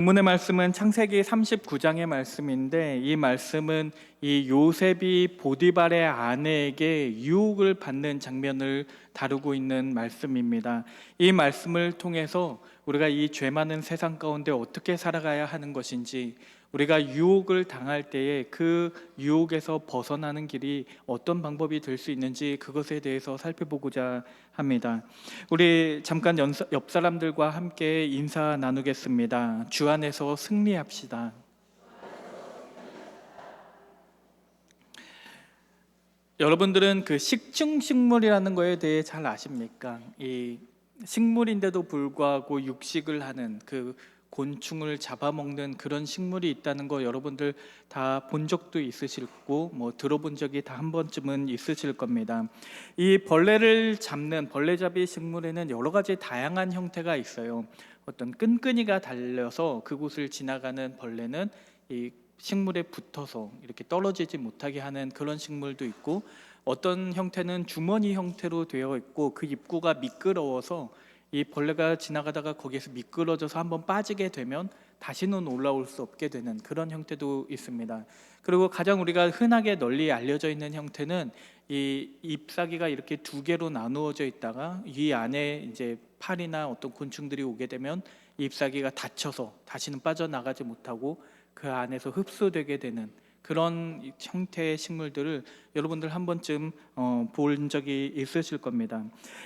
본문의 말씀은 창세기 39장의 말씀인데, 이 말씀은 이 요셉이 보디발의 아내에게 유혹을 받는 장면을 다루고 있는 말씀입니다. 이 말씀을 통해서 우리가 이 죄 많은 세상 가운데 어떻게 살아가야 하는 것인지, 우리가 유혹을 당할 때에 그 유혹에서 벗어나는 길이 어떤 방법이 될 수 있는지, 그것에 대해서 살펴보고자 합니다. 우리 잠깐 옆 사람들과 함께 인사 나누겠습니다. 주 안에서 승리합시다. 여러분들은 그 식충식물이라는 거에 대해 잘 아십니까? 이 식물인데도 불구하고 육식을 하는, 그 곤충을 잡아먹는 그런 식물이 있다는 거 여러분들 다 본 적도 있으실 거고, 들어본 적이 다 한 번쯤은 있으실 겁니다. 이 벌레를 잡는 벌레잡이 식물에는 여러 가지 다양한 형태가 있어요. 어떤 끈끈이가 달려서 그곳을 지나가는 벌레는 이 식물에 붙어서 이렇게 떨어지지 못하게 하는 그런 식물도 있고, 어떤 형태는 주머니 형태로 되어 있고 그 입구가 미끄러워서 이 벌레가 지나가다가 거기에서 미끄러져서 한번 빠지게 되면 다시는 올라올 수 없게 되는 그런 형태도 있습니다. 그리고 가장 우리가 흔하게 널리 알려져 있는 형태는 이 잎사귀가 이렇게 두 개로 나누어져 있다가 이 안에 이제 파리나 어떤 곤충들이 오게 되면 잎사귀가 닫혀서 다시는 빠져나가지 못하고 그 안에서 흡수되게 되는 그런 형태의 식물들을 여러분들 한 번쯤 본 적이 있으실 겁니다.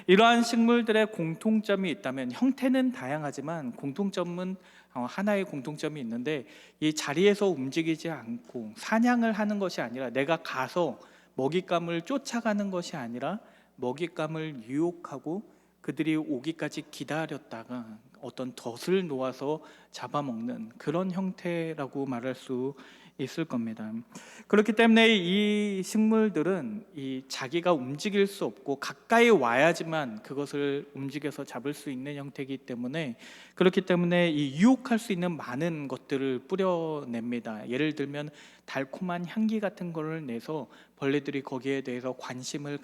이러한 식물들의 공통점이 있다면, 형태는 다양하지만 공통점은 하나의 공통점이 있는데, 이 자리에서 움직이지 않고 사냥을 하는 것이 아니라, 내가 가서 먹잇감을 쫓아가는 것이 아니라 먹잇감을 유혹하고 그들이 오기까지 기다렸다가 어떤 덫을 놓아서 잡아먹는 그런 형태라고 말할 수 있을 겁니다. 그렇기 때문에 이 식물들은 이 자기가 움직일 수 없고 가까이 와야지만 그것을 움직여서 잡을 수 있는 형태이기 때문에, 그렇기 때문에 이 유혹할 수 있는 많은 것들을 뿌려냅니다. 예를 들면 달콤한 향기 같은 거를 내서 벌레들이 거기에 대해서 관심을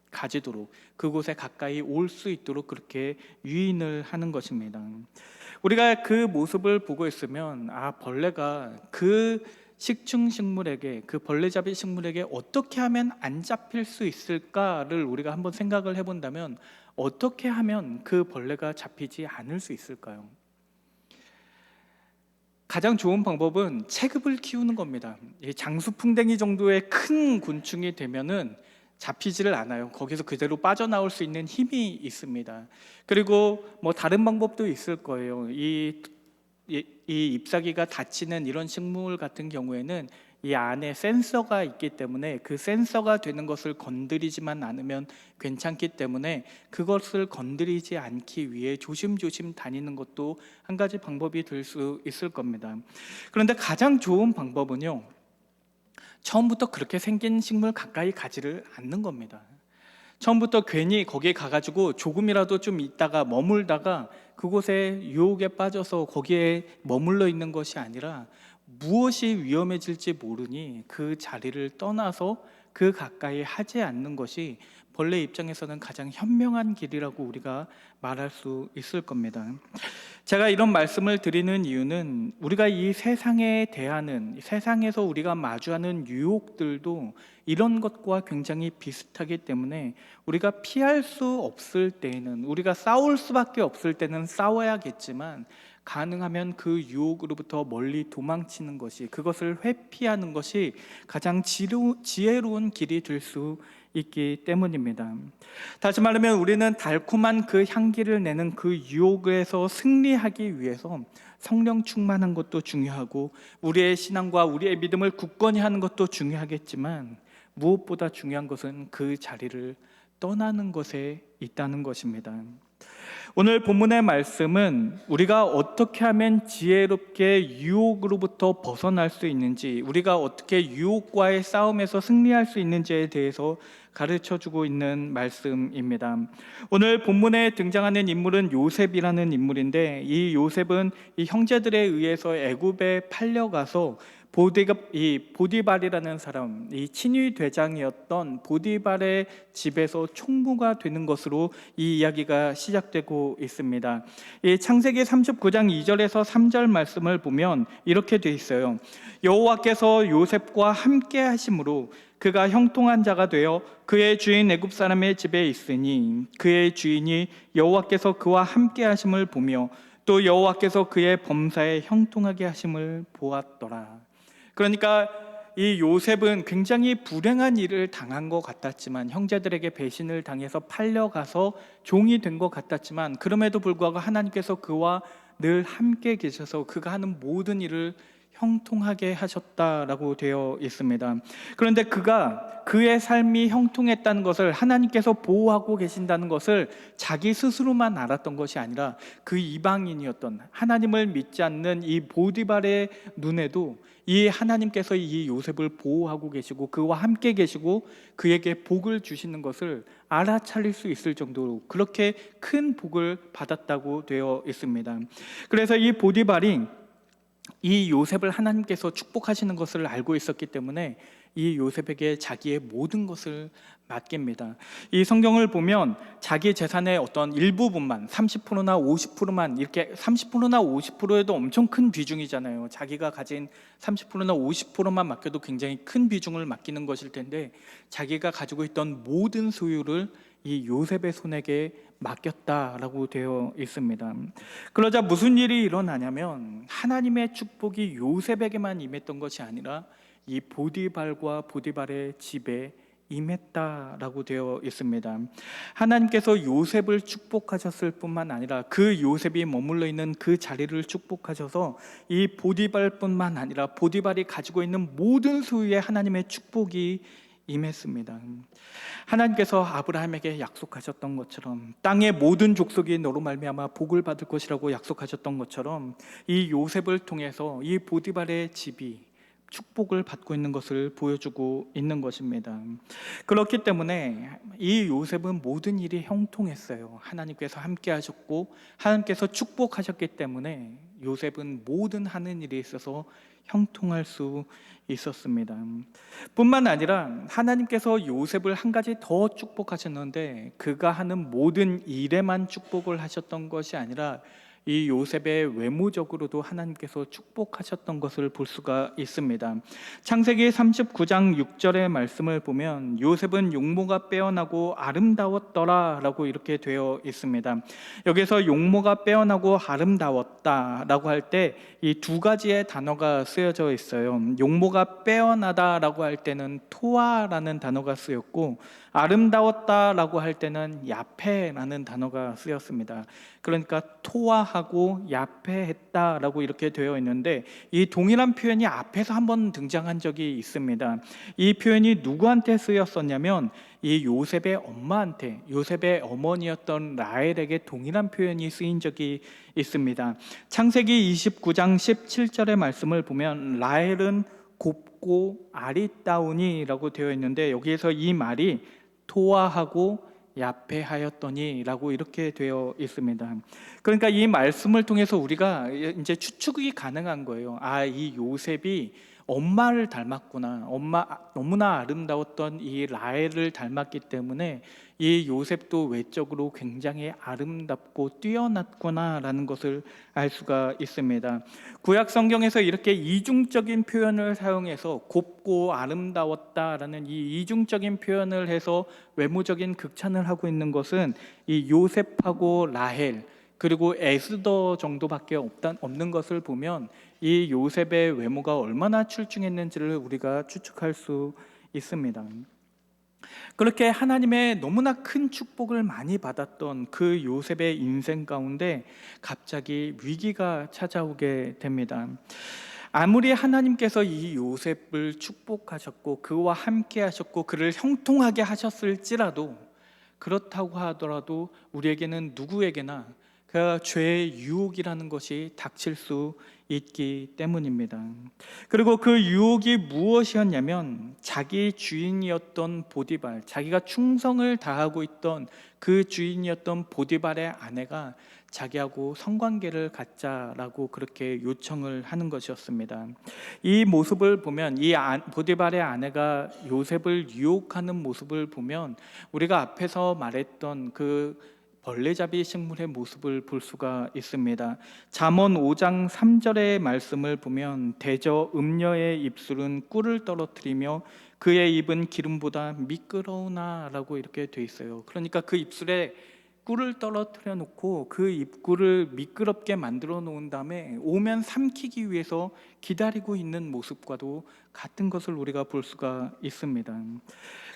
가지도록, 그곳에 가까이 올 수 있도록 그렇게 유인을 하는 것입니다. 우리가 그 모습을 보고 있으면, 벌레가 그 식충식물에게, 그 벌레잡이 식물에게 어떻게 하면 안 잡힐 수 있을까를 우리가 한번 생각을 해본다면, 어떻게 하면 그 벌레가 잡히지 않을 수 있을까요? 가장 좋은 방법은 체급을 키우는 겁니다. 장수풍뎅이 정도의 큰 곤충이 되면은 잡히지를 않아요. 거기서 그대로 빠져나올 수 있는 힘이 있습니다. 그리고 다른 방법도 있을 거예요. 이 잎사귀가 닫히는 이런 식물 같은 경우에는 이 안에 센서가 있기 때문에 그 센서가 되는 것을 건드리지만 않으면 괜찮기 때문에, 그것을 건드리지 않기 위해 조심조심 다니는 것도 한 가지 방법이 될 수 있을 겁니다. 그런데 가장 좋은 방법은요, 처음부터 그렇게 생긴 식물 가까이 가지를 않는 겁니다. 처음부터 괜히 거기에 가가지고 조금이라도 좀 있다가 머물다가 그곳에 유혹에 빠져서 거기에 머물러 있는 것이 아니라, 무엇이 위험해질지 모르니 그 자리를 떠나서 그 가까이 하지 않는 것이 벌레 입장에서는 가장 현명한 길이라고 우리가 말할 수 있을 겁니다. 제가 이런 말씀을 드리는 이유는, 우리가 이 세상에 대하는, 세상에서 우리가 마주하는 유혹들도 이런 것과 굉장히 비슷하기 때문에, 우리가 피할 수 없을 때에는, 우리가 싸울 수밖에 없을 때는 싸워야겠지만, 가능하면 그 유혹으로부터 멀리 도망치는 것이, 그것을 회피하는 것이 가장 지혜로운 길이 될 수 있기 때문입니다. 다시 말하면, 우리는 달콤한 그 향기를 내는 그 유혹에서 승리하기 위해서 성령 충만한 것도 중요하고, 우리의 신앙과 우리의 믿음을 굳건히 하는 것도 중요하겠지만, 무엇보다 중요한 것은 그 자리를 떠나는 것에 있다는 것입니다. 오늘 본문의 말씀은 우리가 어떻게 하면 지혜롭게 유혹으로부터 벗어날 수 있는지, 우리가 어떻게 유혹과의 싸움에서 승리할 수 있는지에 대해서 가르쳐주고 있는 말씀입니다. 오늘 본문에 등장하는 인물은 요셉이라는 인물인데, 이 요셉은 이 형제들에 의해서 애굽에 팔려가서 보디발이라는 사람, 이 친위 대장이었던 보디발의 집에서 총무가 되는 것으로 이 이야기가 시작되고 되고 있습니다. 이 창세기 39장 2절에서 3절 말씀을 보면 이렇게 돼 있어요. 여호와께서 요셉과 함께 하심으로 그가 형통한 자가 되어 그의 주인 애굽 사람의 집에 있으니 그의 주인이 여호와께서 그와 함께 하심을 보며 또 여호와께서 그의 범사에 형통하게 하심을 보았더라. 그러니까 이 요셉은 굉장히 불행한 일을 당한 것 같았지만, 형제들에게 배신을 당해서 팔려가서 종이 된 것 같았지만, 그럼에도 불구하고 하나님께서 그와 늘 함께 계셔서 그가 하는 모든 일을 형통하게 하셨다라고 되어 있습니다. 그런데 그의 삶이 형통했다는 것을, 하나님께서 보호하고 계신다는 것을 자기 스스로만 알았던 것이 아니라 그 이방인이었던, 하나님을 믿지 않는 이 보디발의 눈에도 이 하나님께서 이 요셉을 보호하고 계시고 그와 함께 계시고 그에게 복을 주시는 것을 알아차릴 수 있을 정도로 그렇게 큰 복을 받았다고 되어 있습니다. 그래서 이 보디발이 이 요셉을 하나님께서 축복하시는 것을 알고 있었기 때문에 이 요셉에게 자기의 모든 것을 맡깁니다. 이 성경을 보면 자기 재산의 어떤 일부분만, 30%나 50%만, 이렇게 30%나 50%에도 엄청 큰 비중이잖아요. 자기가 가진 30%나 50%만 맡겨도 굉장히 큰 비중을 맡기는 것일 텐데, 자기가 가지고 있던 모든 소유를 이 요셉의 손에게 맡겼다라고 되어 있습니다. 그러자 무슨 일이 일어나냐면, 하나님의 축복이 요셉에게만 임했던 것이 아니라 이 보디발과 보디발의 집에 임했다라고 되어 있습니다. 하나님께서 요셉을 축복하셨을 뿐만 아니라 그 요셉이 머물러 있는 그 자리를 축복하셔서 이 보디발뿐만 아니라 보디발이 가지고 있는 모든 소유에 하나님의 축복이 임했습니다. 하나님께서 아브라함에게 약속하셨던 것처럼, 땅의 모든 족속이 너로 말미암아 복을 받을 것이라고 약속하셨던 것처럼, 이 요셉을 통해서 이 보디발의 집이 축복을 받고 있는 것을 보여주고 있는 것입니다. 그렇기 때문에 이 요셉은 모든 일이 형통했어요. 하나님께서 함께 하셨고 하나님께서 축복하셨기 때문에 요셉은 모든 하는 일에 있어서 형통할 수 있었습니다. 뿐만 아니라 하나님께서 요셉을 한 가지 더 축복하셨는데, 그가 하는 모든 일에만 축복을 하셨던 것이 아니라 이 요셉의 외모적으로도 하나님께서 축복하셨던 것을 볼 수가 있습니다. 창세기 39장 6절의 말씀을 보면 요셉은 용모가 빼어나고 아름다웠더라 라고 이렇게 되어 있습니다. 여기서 용모가 빼어나고 아름다웠다 라고 할 때 이 두 가지의 단어가 쓰여져 있어요. 용모가 빼어나다 라고 할 때는 토아라는 단어가 쓰였고, 아름다웠다라고 할 때는 야페라는 단어가 쓰였습니다. 그러니까 토아하고 야페했다라고 이렇게 되어 있는데, 이 동일한 표현이 앞에서 한번 등장한 적이 있습니다. 이 표현이 누구한테 쓰였었냐면 이 요셉의 엄마한테, 요셉의 어머니였던 라헬에게 동일한 표현이 쓰인 적이 있습니다. 창세기 29장 17절의 말씀을 보면 라헬은 곱고 아리따우니라고 되어 있는데, 여기에서 이 말이 토아하고 야페하였더니 라고 이렇게 되어 있습니다. 그러니까 이 말씀을 통해서 우리가 이제 추측이 가능한 거예요. 이 요셉이 엄마를 닮았구나, 너무나 아름다웠던 이 라헬을 닮았기 때문에 이 요셉도 외적으로 굉장히 아름답고 뛰어났구나라는 것을 알 수가 있습니다. 구약 성경에서 이렇게 이중적인 표현을 사용해서 곱고 아름다웠다라는 이 이중적인 표현을 해서 외모적인 극찬을 하고 있는 것은 이 요셉하고 라헬 그리고 에스더 정도밖에 없는 것을 보면 이 요셉의 외모가 얼마나 출중했는지를 우리가 추측할 수 있습니다. 그렇게 하나님의 너무나 큰 축복을 많이 받았던 그 요셉의 인생 가운데 갑자기 위기가 찾아오게 됩니다. 아무리 하나님께서 이 요셉을 축복하셨고 그와 함께 하셨고 그를 형통하게 하셨을지라도, 그렇다고 하더라도 우리에게는 누구에게나 그 죄의 유혹이라는 것이 닥칠 수 있기 때문입니다. 그리고 그 유혹이 무엇이었냐면, 자기 주인이었던 보디발, 자기가 충성을 다하고 있던 그 주인이었던 보디발의 아내가 자기하고 성관계를 갖자라고 그렇게 요청을 하는 것이었습니다. 이 모습을 보면, 보디발의 아내가 요셉을 유혹하는 모습을 보면 우리가 앞에서 말했던 그 벌레잡이 식물의 모습을 볼 수가 있습니다. 잠언 5장 3절의 말씀을 보면 대저 음녀의 입술은 꿀을 떨어뜨리며 그의 입은 기름보다 미끄러우나라고 이렇게 돼 있어요. 그러니까 그 입술에 꿀을 떨어뜨려 놓고 그 입구를 미끄럽게 만들어 놓은 다음에 오면 삼키기 위해서 기다리고 있는 모습과도 같은 것을 우리가 볼 수가 있습니다.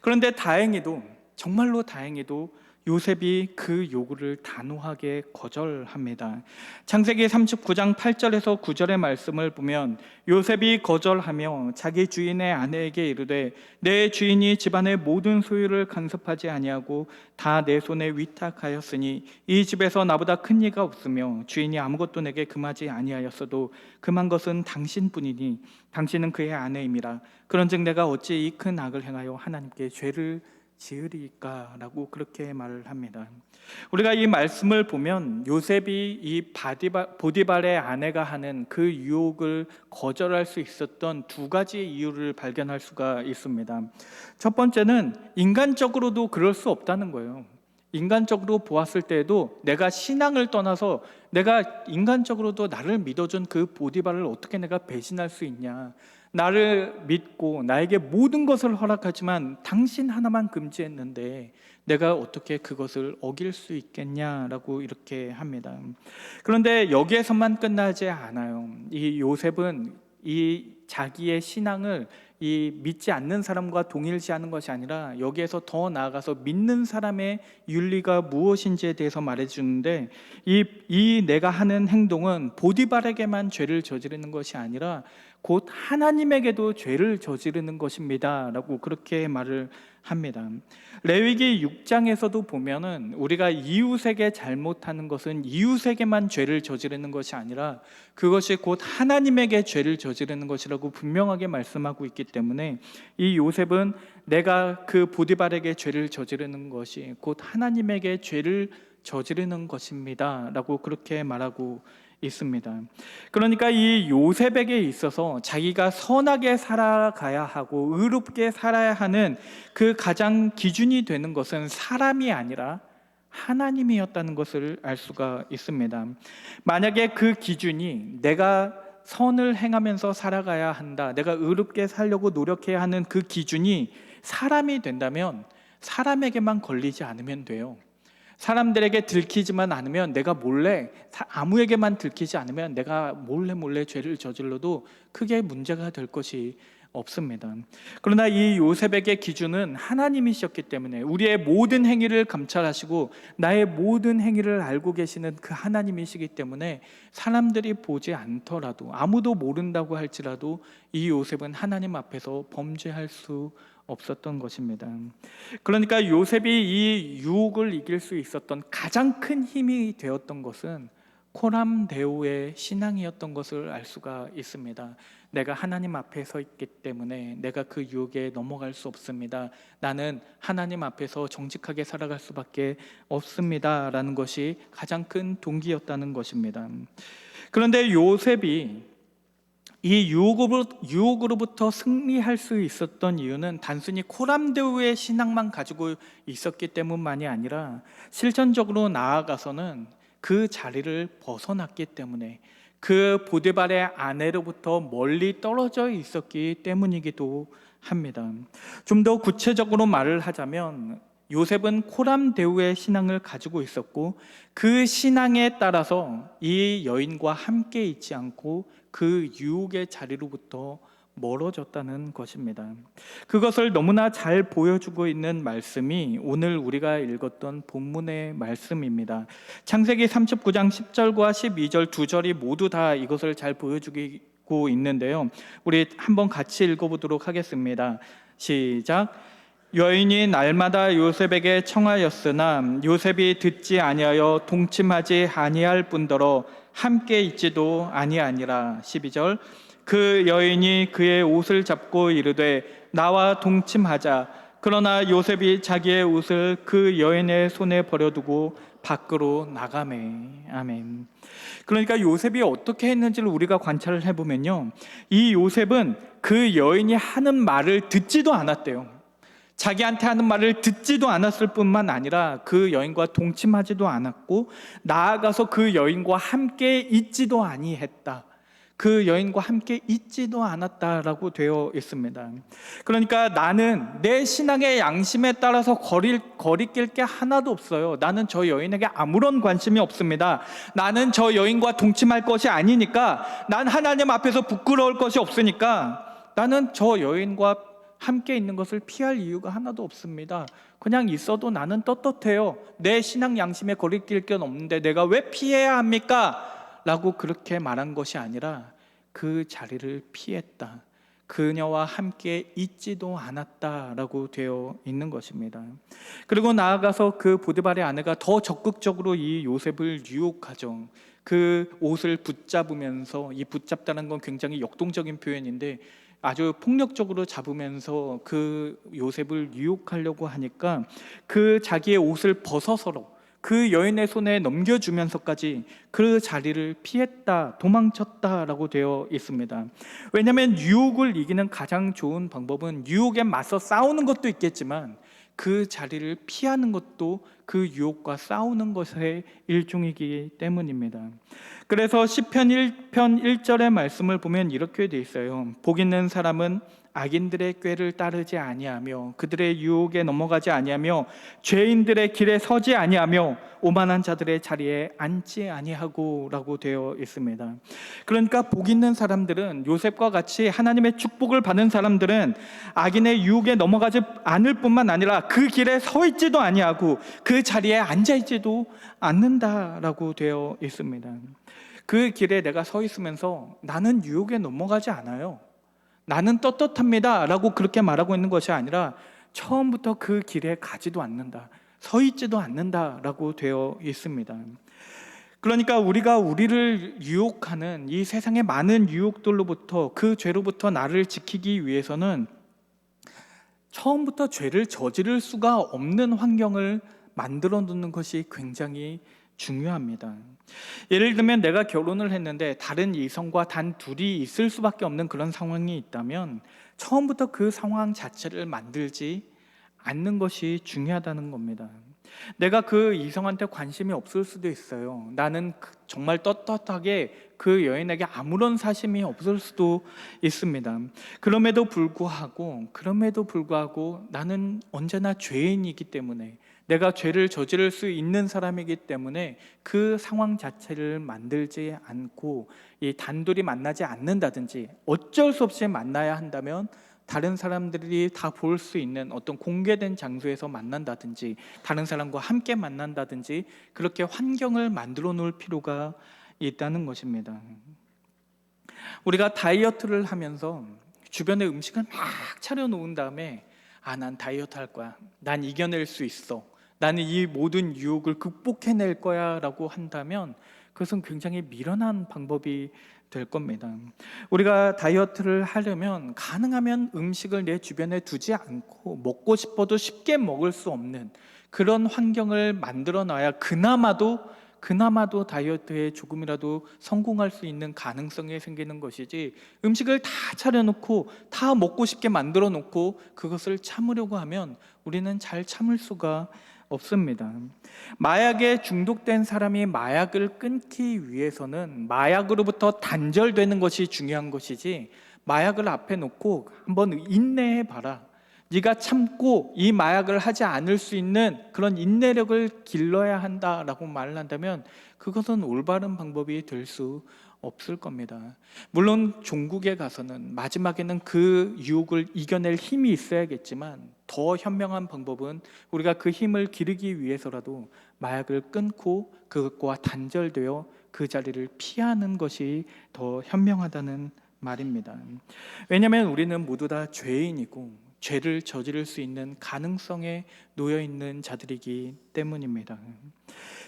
그런데 다행히도, 정말로 다행히도 요셉이 그 요구를 단호하게 거절합니다. 창세기 39장 8절에서 9절의 말씀을 보면 요셉이 거절하며 자기 주인의 아내에게 이르되 내 주인이 집안의 모든 소유를 간섭하지 아니하고 다 내 손에 위탁하였으니 이 집에서 나보다 큰 이가 없으며 주인이 아무것도 내게 금하지 아니하였어도 금한 것은 당신뿐이니 당신은 그의 아내임이라. 그런즉 내가 어찌 이 큰 악을 행하여 하나님께 죄를 지으리까라고 그렇게 말을 합니다. 우리가 이 말씀을 보면 요셉이 이 보디발의 아내가 하는 그 유혹을 거절할 수 있었던 두 가지 이유를 발견할 수가 있습니다. 첫 번째는 인간적으로도 그럴 수 없다는 거예요. 인간적으로 보았을 때에도 내가 신앙을 떠나서 내가 인간적으로도 나를 믿어준 그 보디발을 어떻게 내가 배신할 수 있냐, 나를 믿고 나에게 모든 것을 허락하지만 당신 하나만 금지했는데 내가 어떻게 그것을 어길 수 있겠냐라고 이렇게 합니다. 그런데 여기에서만 끝나지 않아요. 이 요셉은 이 자기의 신앙을 이 믿지 않는 사람과 동일시하는 것이 아니라 여기에서 더 나아가서 믿는 사람의 윤리가 무엇인지에 대해서 말해주는데 이 내가 하는 행동은 보디발에게만 죄를 저지르는 것이 아니라 곧 하나님에게도 죄를 저지르는 것입니다 라고 그렇게 말을 합니다. 레위기 6장에서도 보면은 우리가 이웃에게 잘못하는 것은 이웃에게만 죄를 저지르는 것이 아니라 그것이 곧 하나님에게 죄를 저지르는 것이라고 분명하게 말씀하고 있기 때문에 이 요셉은 내가 그 보디발에게 죄를 저지르는 것이 곧 하나님에게 죄를 저지르는 것입니다 라고 그렇게 말하고 있습니다. 그러니까 이 요셉에게 있어서 자기가 선하게 살아가야 하고 의롭게 살아야 하는 그 가장 기준이 되는 것은 사람이 아니라 하나님이었다는 것을 알 수가 있습니다. 만약에 그 기준이 내가 선을 행하면서 살아가야 한다, 내가 의롭게 살려고 노력해야 하는 그 기준이 사람이 된다면 사람에게만 걸리지 않으면 돼요. 사람들에게 들키지만 않으면 내가 몰래, 아무에게만 들키지 않으면 내가 몰래 죄를 저질러도 크게 문제가 될 것이 없습니다. 그러나 이 요셉에게 기준은 하나님이셨기 때문에 우리의 모든 행위를 감찰하시고 나의 모든 행위를 알고 계시는 그 하나님이시기 때문에 사람들이 보지 않더라도, 아무도 모른다고 할지라도 이 요셉은 하나님 앞에서 범죄할 수 없었던 것입니다. 그러니까 요셉이 이 유혹을 이길 수 있었던 가장 큰 힘이 되었던 것은 코람데오의 신앙이었던 것을 알 수가 있습니다. 내가 하나님 앞에 서 있기 때문에 내가 그 유혹에 넘어갈 수 없습니다. 나는 하나님 앞에서 정직하게 살아갈 수밖에 없습니다 라는 것이 가장 큰 동기였다는 것입니다. 그런데 요셉이 이 유혹으로부터 승리할 수 있었던 이유는 단순히 코람데오의 신앙만 가지고 있었기 때문만이 아니라 실전적으로 나아가서는 그 자리를 벗어났기 때문에 그 보디발의 아내로부터 멀리 떨어져 있었기 때문이기도 합니다. 좀 더 구체적으로 말을 하자면 요셉은 코람데오의 신앙을 가지고 있었고 그 신앙에 따라서 이 여인과 함께 있지 않고 그 유혹의 자리로부터 멀어졌다는 것입니다. 그것을 너무나 잘 보여주고 있는 말씀이 오늘 우리가 읽었던 본문의 말씀입니다. 창세기 39장 10절과 12절 두 절이 모두 다 이것을 잘 보여주고 있는데요. 우리 한번 같이 읽어보도록 하겠습니다. 시작. 여인이 날마다 요셉에게 청하였으나 요셉이 듣지 아니하여 동침하지 아니할 뿐더러 함께 있지도 아니하니라. 12절. 그 여인이 그의 옷을 잡고 이르되 나와 동침하자. 그러나 요셉이 자기의 옷을 그 여인의 손에 버려두고 밖으로 나가매. 아멘. 그러니까 요셉이 어떻게 했는지를 우리가 관찰을 해보면요, 이 요셉은 그 여인이 하는 말을 듣지도 않았대요. 자기한테 하는 말을 듣지도 않았을 뿐만 아니라 그 여인과 동침하지도 않았고 나아가서 그 여인과 함께 있지도 아니했다. 그 여인과 함께 있지도 않았다라고 되어 있습니다. 그러니까 나는 내 신앙의 양심에 따라서 거리낄 게 하나도 없어요. 나는 저 여인에게 아무런 관심이 없습니다. 나는 저 여인과 동침할 것이 아니니까, 난 하나님 앞에서 부끄러울 것이 없으니까 나는 저 여인과 함께 있는 것을 피할 이유가 하나도 없습니다. 그냥 있어도 나는 떳떳해요. 내 신앙 양심에 거리낄 게 없는데 내가 왜 피해야 합니까? 라고 그렇게 말한 것이 아니라 그 자리를 피했다. 그녀와 함께 있지도 않았다라고 되어 있는 것입니다. 그리고 나아가서 그 보디발의 아내가 더 적극적으로 이 요셉을 유혹하죠. 그 옷을 붙잡으면서, 이 붙잡다는 건 굉장히 역동적인 표현인데 아주 폭력적으로 잡으면서 그 요셉을 유혹하려고 하니까 그 자기의 옷을 벗어서로 그 여인의 손에 넘겨주면서까지 그 자리를 피했다, 도망쳤다라고 되어 있습니다. 왜냐하면 유혹을 이기는 가장 좋은 방법은 유혹에 맞서 싸우는 것도 있겠지만 그 자리를 피하는 것도 그 유혹과 싸우는 것의 일종이기 때문입니다. 그래서 시편 1편 1절의 말씀을 보면 이렇게 돼 있어요. 복 있는 사람은 악인들의 꾀를 따르지 아니하며 그들의 유혹에 넘어가지 아니하며 죄인들의 길에 서지 아니하며 오만한 자들의 자리에 앉지 아니하고라고 되어 있습니다. 그러니까 복 있는 사람들은, 요셉과 같이 하나님의 축복을 받은 사람들은 악인의 유혹에 넘어가지 않을 뿐만 아니라 그 길에 서 있지도 아니하고 그 자리에 앉아 있지도 않는다라고 되어 있습니다. 그 길에 내가 서 있으면서 나는 유혹에 넘어가지 않아요. 나는 떳떳합니다 라고 그렇게 말하고 있는 것이 아니라 처음부터 그 길에 가지도 않는다, 서 있지도 않는다 라고 되어 있습니다. 그러니까 우리가 우리를 유혹하는 이 세상의 많은 유혹들로부터, 그 죄로부터 나를 지키기 위해서는 처음부터 죄를 저지를 수가 없는 환경을 만들어 놓는 것이 굉장히 중요합니다. 예를 들면 내가 결혼을 했는데 다른 이성과 단 둘이 있을 수밖에 없는 그런 상황이 있다면 처음부터 그 상황 자체를 만들지 않는 것이 중요하다는 겁니다. 내가 그 이성한테 관심이 없을 수도 있어요. 나는 정말 떳떳하게 그 여인에게 아무런 사심이 없을 수도 있습니다. 그럼에도 불구하고 나는 언제나 죄인이기 때문에, 내가 죄를 저지를 수 있는 사람이기 때문에 그 상황 자체를 만들지 않고 이 단둘이 만나지 않는다든지, 어쩔 수 없이 만나야 한다면 다른 사람들이 다 볼 수 있는 어떤 공개된 장소에서 만난다든지 다른 사람과 함께 만난다든지 그렇게 환경을 만들어 놓을 필요가 있다는 것입니다. 우리가 다이어트를 하면서 주변에 음식을 막 차려 놓은 다음에 난 다이어트 할 거야, 난 이겨낼 수 있어, 나는 이 모든 유혹을 극복해낼 거야 라고 한다면 그것은 굉장히 미련한 방법이 될 겁니다. 우리가 다이어트를 하려면 가능하면 음식을 내 주변에 두지 않고 먹고 싶어도 쉽게 먹을 수 없는 그런 환경을 만들어 놔야 그나마도 다이어트에 조금이라도 성공할 수 있는 가능성이 생기는 것이지, 음식을 다 차려놓고 다 먹고 싶게 만들어 놓고 그것을 참으려고 하면 우리는 잘 참을 수가 없습니다. 마약에 중독된 사람이 마약을 끊기 위해서는 마약으로부터 단절되는 것이 중요한 것이지, 마약을 앞에 놓고 한번 인내해 봐라, 네가 참고 이 마약을 하지 않을 수 있는 그런 인내력을 길러야 한다라고 말을 한다면 그것은 올바른 방법이 될 수 없을 겁니다. 물론 종국에 가서는 마지막에는 그 유혹을 이겨낼 힘이 있어야겠지만 더 현명한 방법은 우리가 그 힘을 기르기 위해서라도 마약을 끊고 그것과 단절되어 그 자리를 피하는 것이 더 현명하다는 말입니다. 왜냐하면 우리는 모두 다 죄인이고 죄를 저지를 수 있는 가능성에 놓여 있는 자들이기 때문입니다.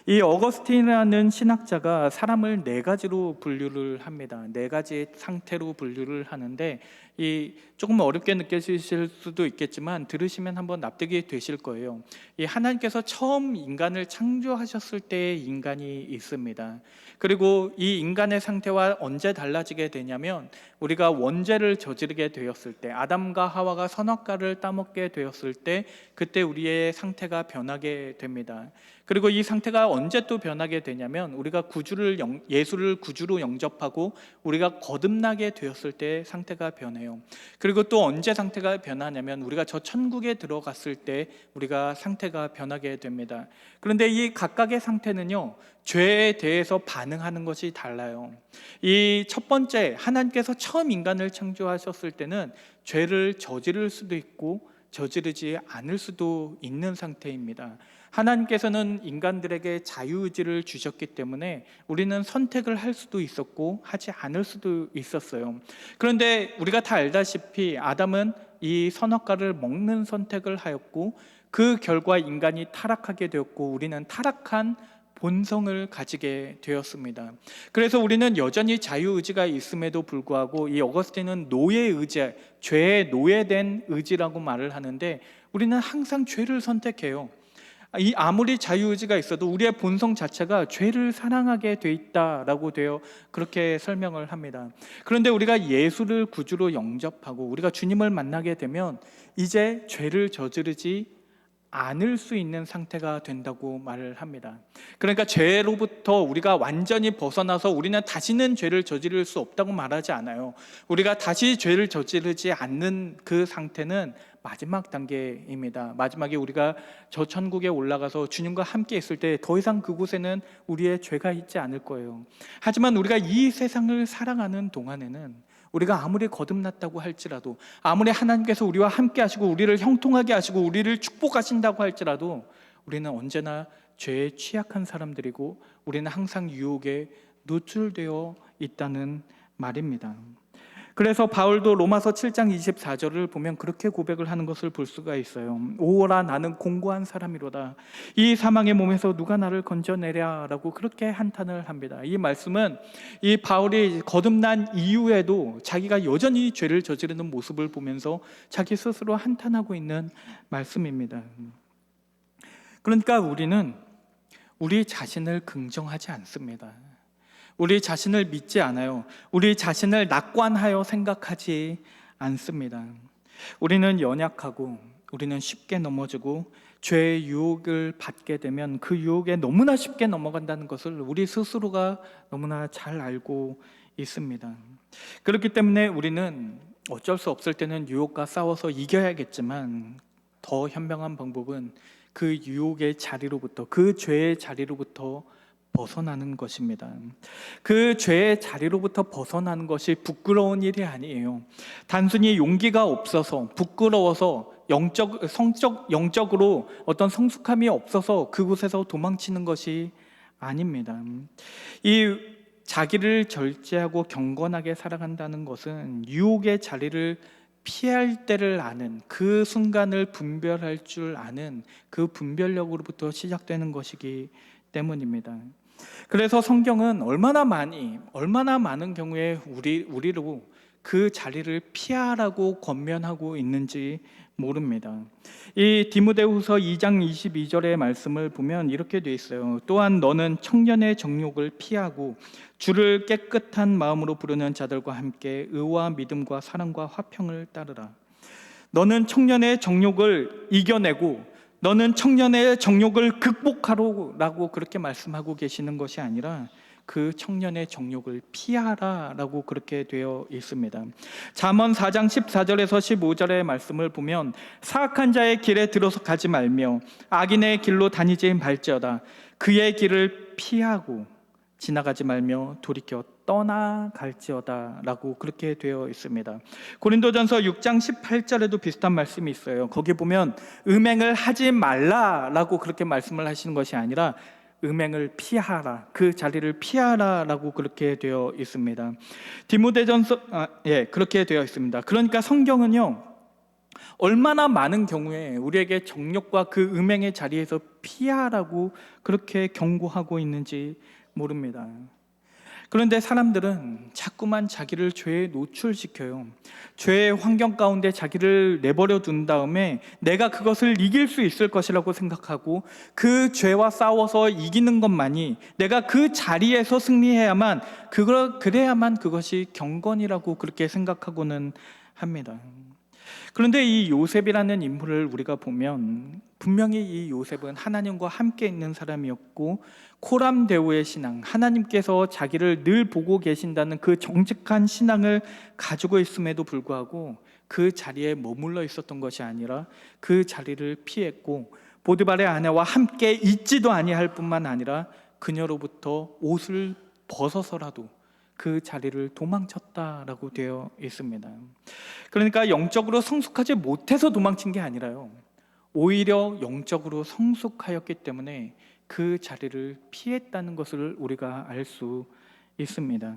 이 어거스틴이라는 신학자가 사람을 네 가지로 분류를 합니다. 네 가지 상태로 분류를 하는데 이 조금 어렵게 느껴지실 수도 있겠지만 들으시면 한번 납득이 되실 거예요. 이 하나님께서 처음 인간을 창조하셨을 때의 인간이 있습니다. 그리고 이 인간의 상태와 언제 달라지게 되냐면 우리가 원죄를 저지르게 되었을 때, 아담과 하와가 선악과를 따먹게 되었을 때 그때 우리의 상태가 변하게 됩니다. 그리고 이 상태가 언제 또 변하게 되냐면 우리가 예수를 구주로 영접하고 우리가 거듭나게 되었을 때 상태가 변해요. 그리고 또 언제 상태가 변하냐면 우리가 저 천국에 들어갔을 때 우리가 상태가 변하게 됩니다. 그런데 이 각각의 상태는요, 죄에 대해서 반응하는 것이 달라요. 이 첫 번째, 하나님께서 처음 인간을 창조하셨을 때는 죄를 저지를 수도 있고 저지르지 않을 수도 있는 상태입니다. 하나님께서는 인간들에게 자유의지를 주셨기 때문에 우리는 선택을 할 수도 있었고 하지 않을 수도 있었어요. 그런데 우리가 다 알다시피 아담은 이 선악과를 먹는 선택을 하였고 그 결과 인간이 타락하게 되었고 우리는 타락한 본성을 가지게 되었습니다. 그래서 우리는 여전히 자유의지가 있음에도 불구하고 이 어거스틴은 노예의지, 죄에 노예된 의지라고 말을 하는데 우리는 항상 죄를 선택해요. 이 아무리 자유의지가 있어도 우리의 본성 자체가 죄를 사랑하게 돼 있다라고 그렇게 설명을 합니다. 그런데 우리가 예수를 구주로 영접하고 우리가 주님을 만나게 되면 이제 죄를 저지르지 않을 수 있는 상태가 된다고 말을 합니다. 그러니까 죄로부터 우리가 완전히 벗어나서 우리는 다시는 죄를 저지를 수 없다고 말하지 않아요. 우리가 다시 죄를 저지르지 않는 그 상태는 마지막 단계입니다. 마지막에 우리가 저 천국에 올라가서 주님과 함께 있을 때 더 이상 그곳에는 우리의 죄가 있지 않을 거예요. 하지만 우리가 이 세상을 살아가는 동안에는 우리가 아무리 거듭났다고 할지라도, 아무리 하나님께서 우리와 함께 하시고 우리를 형통하게 하시고 우리를 축복하신다고 할지라도 우리는 언제나 죄에 취약한 사람들이고 우리는 항상 유혹에 노출되어 있다는 말입니다. 그래서 바울도 로마서 7장 24절을 보면 그렇게 고백을 하는 것을 볼 수가 있어요. 오라 나는 공고한 사람이로다. 이 사망의 몸에서 누가 나를 건져내랴 라고 그렇게 한탄을 합니다. 이 말씀은 이 바울이 거듭난 이후에도 자기가 여전히 죄를 저지르는 모습을 보면서 자기 스스로 한탄하고 있는 말씀입니다. 그러니까 우리는 우리 자신을 긍정하지 않습니다. 우리 자신을 믿지 않아요. 우리 자신을 낙관하여 생각하지 않습니다. 우리는 연약하고 우리는 쉽게 넘어지고 죄의 유혹을 받게 되면 그 유혹에 너무나 쉽게 넘어간다는 것을 우리 스스로가 너무나 잘 알고 있습니다. 그렇기 때문에 우리는 어쩔 수 없을 때는 유혹과 싸워서 이겨야겠지만 더 현명한 방법은 그 유혹의 자리로부터, 그 죄의 자리로부터 벗어나는 것입니다. 그 죄의 자리로부터 벗어나는 것이 부끄러운 일이 아니에요. 단순히 용기가 없어서, 부끄러워서, 영적으로 어떤 성숙함이 없어서 그곳에서 도망치는 것이 아닙니다. 이 자기를 절제하고 경건하게 살아간다는 것은 유혹의 자리를 피할 때를 아는, 그 순간을 분별할 줄 아는 그 분별력으로부터 시작되는 것이기 때문입니다. 그래서 성경은 얼마나 많은 경우에 우리로 그 자리를 피하라고 권면하고 있는지 모릅니다. 이 디모데후서 2장 22절의 말씀을 보면 이렇게 돼 있어요. 또한 너는 청년의 정욕을 피하고 주를 깨끗한 마음으로 부르는 자들과 함께 의와 믿음과 사랑과 화평을 따르라. 너는 청년의 정욕을 이겨내고 너는 청년의 정욕을 극복하라고 그렇게 말씀하고 계시는 것이 아니라 그 청년의 정욕을 피하라라고 그렇게 되어 있습니다. 잠언 4장 14절에서 15절의 말씀을 보면 사악한 자의 길에 들어서 가지 말며 악인의 길로 다니지 말지어다. 그의 길을 피하고 지나가지 말며 돌이켜 떠나갈지어다 라고 그렇게 되어 있습니다. 고린도전서 6장 18절에도 비슷한 말씀이 있어요. 거기 보면 음행을 하지 말라라고 그렇게 말씀을 하시는 것이 아니라 음행을 피하라, 그 자리를 피하라라고 그렇게 되어 있습니다. 디모데전서 그렇게 되어 있습니다. 그러니까 성경은요, 얼마나 많은 경우에 우리에게 정욕과 그 음행의 자리에서 피하라고 그렇게 경고하고 있는지 모릅니다. 그런데 사람들은 자꾸만 자기를 죄에 노출시켜요. 죄의 환경 가운데 자기를 내버려 둔 다음에 내가 그것을 이길 수 있을 것이라고 생각하고 그 죄와 싸워서 이기는 것만이, 내가 그 자리에서 승리해야만, 그래야만 그것이 경건이라고 그렇게 생각하고는 합니다. 그런데 이 요셉이라는 인물을 우리가 보면 분명히 이 요셉은 하나님과 함께 있는 사람이었고, 코람데오의 신앙, 하나님께서 자기를 늘 보고 계신다는 그 정직한 신앙을 가지고 있음에도 불구하고 그 자리에 머물러 있었던 것이 아니라 그 자리를 피했고, 보디발의 아내와 함께 있지도 아니할 뿐만 아니라 그녀로부터 옷을 벗어서라도 그 자리를 도망쳤다라고 되어 있습니다. 그러니까 영적으로 성숙하지 못해서 도망친 게 아니라요, 오히려 영적으로 성숙하였기 때문에 그 자리를 피했다는 것을 우리가 알 수 있습니다.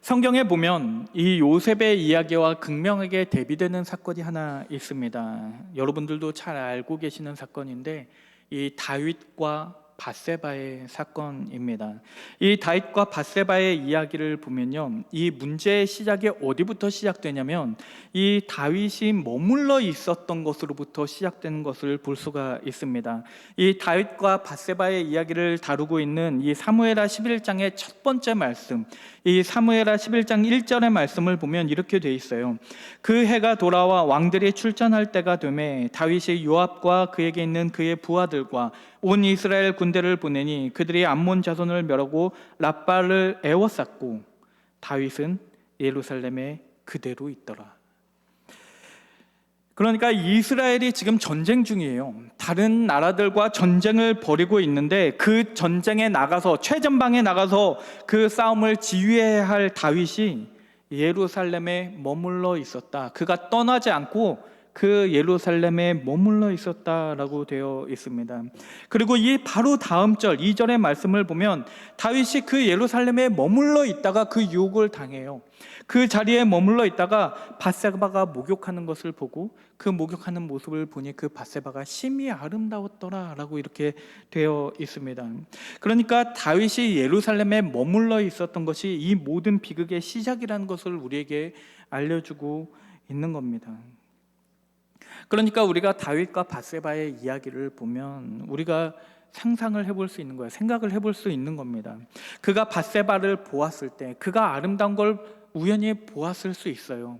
성경에 보면 이 요셉의 이야기와 극명하게 대비되는 사건이 하나 있습니다. 여러분들도 잘 알고 계시는 사건인데, 이 다윗과 밧세바의 사건입니다. 이 다윗과 밧세바의 이야기를 보면요, 이 문제의 시작이 어디부터 시작되냐면 이 다윗이 머물러 있었던 것으로부터 시작되는 것을 볼 수가 있습니다. 이 다윗과 밧세바의 이야기를 다루고 있는 이 사무엘하 11장의 첫 번째 말씀, 이 사무엘하 11장 1절의 말씀을 보면 이렇게 돼 있어요. 그 해가 돌아와 왕들이 출전할 때가 되매 다윗이 요압과 그에게 있는 그의 부하들과 온 이스라엘 군대를 보내니 그들이 암몬 자손을 멸하고 랍바를 에워쌌고 다윗은 예루살렘에 그대로 있더라. 그러니까 이스라엘이 지금 전쟁 중이에요. 다른 나라들과 전쟁을 벌이고 있는데 그 전쟁에 나가서, 최전방에 나가서 그 싸움을 지휘해야 할 다윗이 예루살렘에 머물러 있었다. 그가 떠나지 않고 그 예루살렘에 머물러 있었다라고 되어 있습니다. 그리고 이 바로 다음 절 2절의 말씀을 보면 다윗이 그 예루살렘에 머물러 있다가 그 유혹을 당해요. 그 자리에 머물러 있다가 밧세바가 목욕하는 것을 보고 그 목욕하는 모습을 보니 그 밧세바가 심히 아름다웠더라라고 이렇게 되어 있습니다. 그러니까 다윗이 예루살렘에 머물러 있었던 것이 이 모든 비극의 시작이라는 것을 우리에게 알려주고 있는 겁니다. 그러니까 우리가 다윗과 밧세바의 이야기를 보면 우리가 상상을 해볼 수 있는 거예요. 생각을 해볼 수 있는 겁니다. 그가 밧세바를 보았을 때 그가 아름다운 걸 우연히 보았을 수 있어요.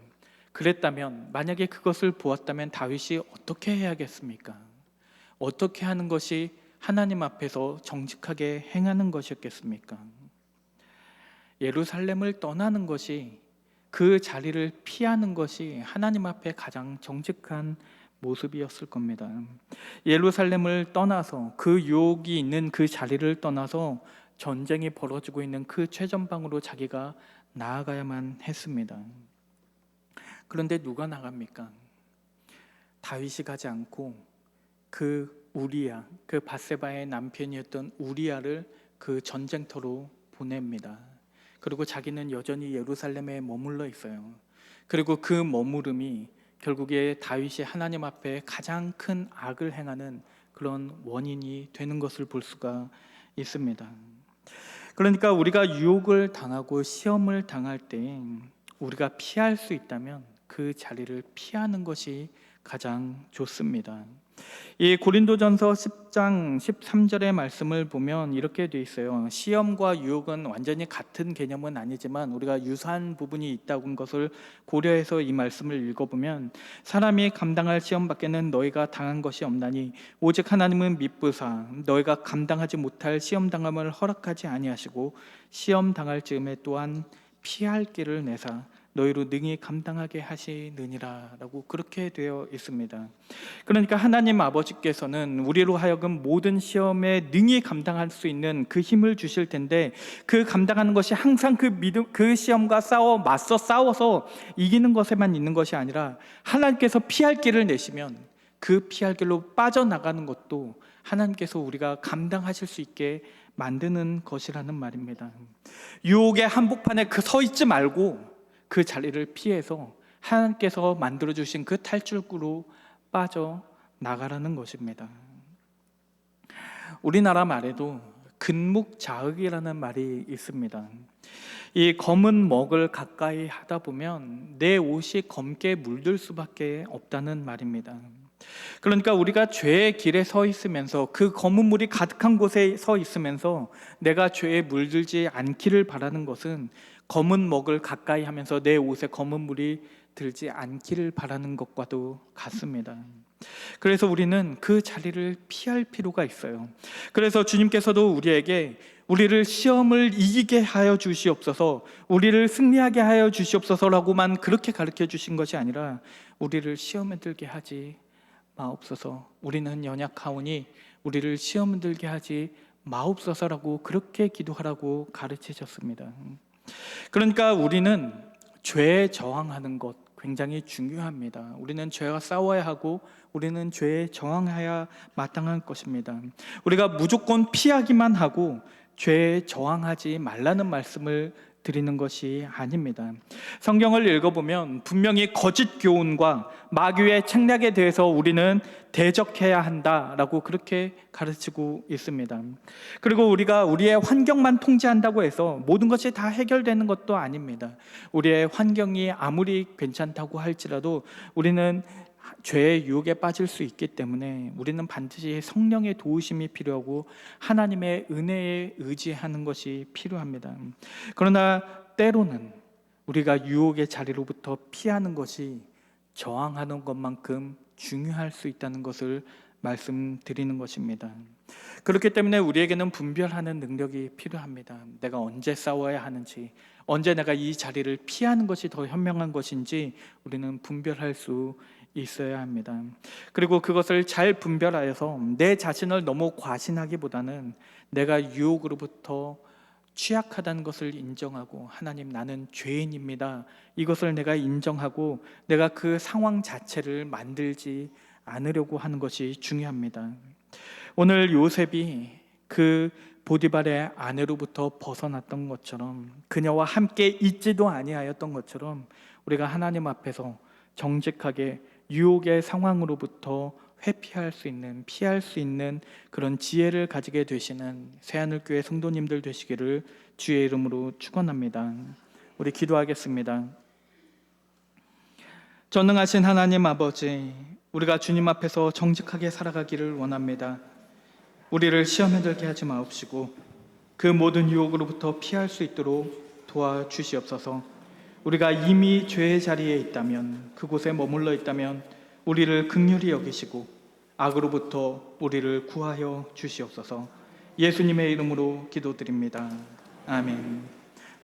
그랬다면, 만약에 그것을 보았다면 다윗이 어떻게 해야겠습니까? 어떻게 하는 것이 하나님 앞에서 정직하게 행하는 것이었겠습니까? 예루살렘을 떠나는 것이, 그 자리를 피하는 것이 하나님 앞에 가장 정직한 모습이었을 겁니다. 예루살렘을 떠나서, 그 유혹이 있는 그 자리를 떠나서 전쟁이 벌어지고 있는 그 최전방으로 자기가 나아가야만 했습니다. 그런데 누가 나갑니까? 다윗이 가지 않고 그 우리야, 그 밧세바의 남편이었던 우리야를 그 전쟁터로 보냅니다. 그리고 자기는 여전히 예루살렘에 머물러 있어요. 그리고 그 머무름이 결국에 다윗이 하나님 앞에 가장 큰 악을 행하는 그런 원인이 되는 것을 볼 수가 있습니다. 그러니까 우리가 유혹을 당하고 시험을 당할 때 우리가 피할 수 있다면 그 자리를 피하는 것이 가장 좋습니다. 이 고린도전서 10장 13절의 말씀을 보면 이렇게 돼 있어요. 시험과 유혹은 완전히 같은 개념은 아니지만 우리가 유사한 부분이 있다는 것을 고려해서 이 말씀을 읽어보면, 사람이 감당할 시험 밖에는 너희가 당한 것이 없나니 오직 하나님은 미쁘사 너희가 감당하지 못할 시험 당함을 허락하지 아니하시고 시험 당할 즈음에 또한 피할 길을 내사 너희로 능히 감당하게 하시느니라 라고 그렇게 되어 있습니다. 그러니까 하나님 아버지께서는 우리로 하여금 모든 시험에 능히 감당할 수 있는 그 힘을 주실 텐데, 그 감당하는 것이 항상 그 시험과 맞서 싸워서 이기는 것에만 있는 것이 아니라 하나님께서 피할 길을 내시면 그 피할 길로 빠져나가는 것도 하나님께서 우리가 감당하실 수 있게 만드는 것이라는 말입니다. 유혹의 한복판에 서 있지 말고 그 자리를 피해서 하나님께서 만들어 주신 그 탈출구로 빠져 나가라는 것입니다. 우리나라 말에도 근묵자흑이라는 말이 있습니다. 이 검은 먹을 가까이 하다 보면 내 옷이 검게 물들 수밖에 없다는 말입니다. 그러니까 우리가 죄의 길에 서 있으면서 그 검은 물이 가득한 곳에 서 있으면서 내가 죄에 물들지 않기를 바라는 것은 검은 먹을 가까이 하면서 내 옷에 검은 물이 들지 않기를 바라는 것과도 같습니다. 그래서 우리는 그 자리를 피할 필요가 있어요. 그래서 주님께서도 우리에게 우리를 시험을 이기게 하여 주시옵소서, 우리를 승리하게 하여 주시옵소서라고만 그렇게 가르쳐 주신 것이 아니라 우리를 시험에 들게 하지 마옵소서, 우리는 연약하오니 우리를 시험에 들게 하지 마옵소서라고 그렇게 기도하라고 가르치셨습니다. 그러니까 우리는 죄에 저항하는 것 굉장히 중요합니다. 우리는 죄와 싸워야 하고 우리는 죄에 저항해야 마땅한 것입니다. 우리가 무조건 피하기만 하고 죄에 저항하지 말라는 말씀을 드리는 것이 아닙니다. 성경을 읽어보면 분명히 거짓 교훈과 마귀의 책략에 대해서 우리는 대적해야 한다라고 그렇게 가르치고 있습니다. 그리고 우리가 우리의 환경만 통제한다고 해서 모든 것이 다 해결되는 것도 아닙니다. 우리의 환경이 아무리 괜찮다고 할지라도 우리는 죄의 유혹에 빠질 수 있기 때문에 우리는 반드시 성령의 도우심이 필요하고 하나님의 은혜에 의지하는 것이 필요합니다. 그러나 때로는 우리가 유혹의 자리로부터 피하는 것이 저항하는 것만큼 중요할 수 있다는 것을 말씀드리는 것입니다. 그렇기 때문에 우리에게는 분별하는 능력이 필요합니다. 내가 언제 싸워야 하는지, 언제 내가 이 자리를 피하는 것이 더 현명한 것인지 우리는 분별할 수 있어야 합니다. 그리고 그것을 잘 분별하여서 내 자신을 너무 과신하기보다는 내가 유혹으로부터 취약하다는 것을 인정하고, 하나님 나는 죄인입니다, 이것을 내가 인정하고 내가 그 상황 자체를 만들지 않으려고 하는 것이 중요합니다. 오늘 요셉이 그 보디발의 아내로부터 벗어났던 것처럼, 그녀와 함께 있지도 아니하였던 것처럼 우리가 하나님 앞에서 정직하게 유혹의 상황으로부터 회피할 수 있는, 피할 수 있는 그런 지혜를 가지게 되시는 새하늘교회 성도님들 되시기를 주의 이름으로 축원합니다. 우리 기도하겠습니다. 전능하신 하나님 아버지, 우리가 주님 앞에서 정직하게 살아가기를 원합니다. 우리를 시험에 들게 하지 마옵시고 그 모든 유혹으로부터 피할 수 있도록 도와주시옵소서. 우리가 이미 죄의 자리에 있다면, 그곳에 머물러 있다면 우리를 긍휼히 여기시고 악으로부터 우리를 구하여 주시옵소서. 예수님의 이름으로 기도드립니다. 아멘.